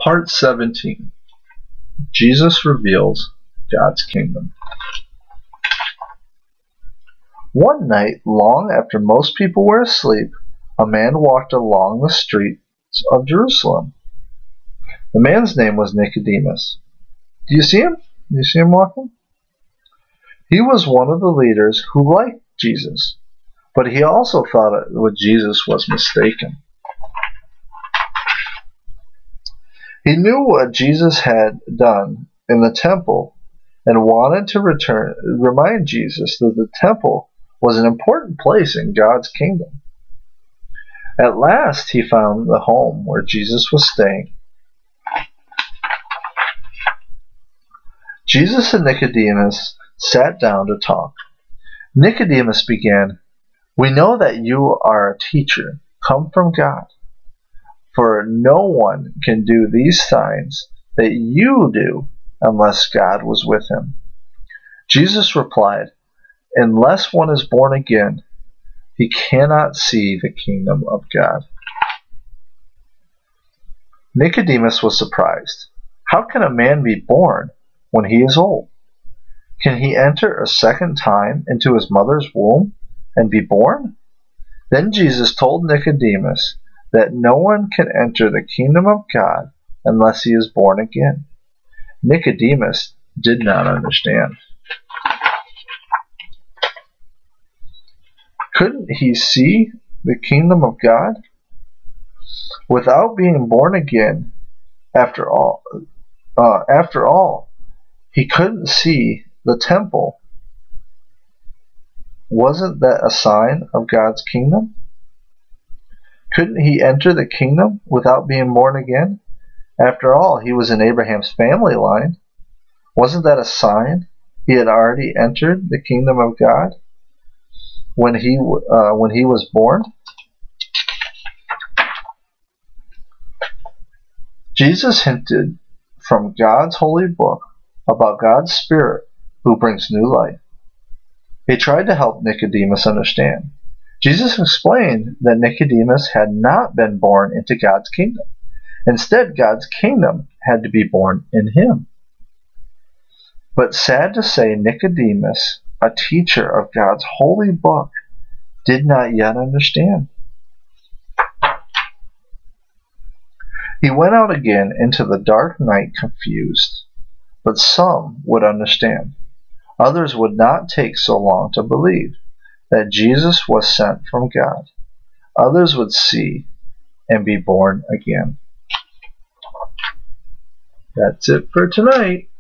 Part 17. Jesus reveals God's kingdom. One night, long after most people were asleep, a man walked along the streets of Jerusalem. The man's name was Nicodemus. Do you see him? Do you see him walking? He was one of the leaders who liked Jesus, but he also thought that Jesus was mistaken. He knew what Jesus had done in the temple and wanted to remind Jesus that the temple was an important place in God's kingdom. At last he found the home where Jesus was staying. Jesus and Nicodemus sat down to talk. Nicodemus began, "We know that you are a teacher, come from God. For no one can do these signs that you do unless God was with him." Jesus replied, "Unless one is born again, he cannot see the kingdom of God." Nicodemus was surprised. How can a man be born when he is old? Can he enter a second time into his mother's womb and be born? Then Jesus told Nicodemus that no one can enter the kingdom of God unless he is born again. Nicodemus did not understand. Couldn't he see the kingdom of God? Without being born again, after all, he couldn't see the temple. Wasn't that a sign of God's kingdom? Couldn't he enter the kingdom without being born again? After all, he was in Abraham's family line. Wasn't that a sign he had already entered the kingdom of God when he was born? Jesus hinted from God's holy book about God's Spirit who brings new life. He tried to help Nicodemus understand. Jesus explained that Nicodemus had not been born into God's kingdom. Instead, God's kingdom had to be born in him. But sad to say, Nicodemus, a teacher of God's holy book, did not yet understand. He went out again into the dark night confused, but some would understand. Others would not take so long to believe that Jesus was sent from God. Others would see and be born again. That's it for tonight.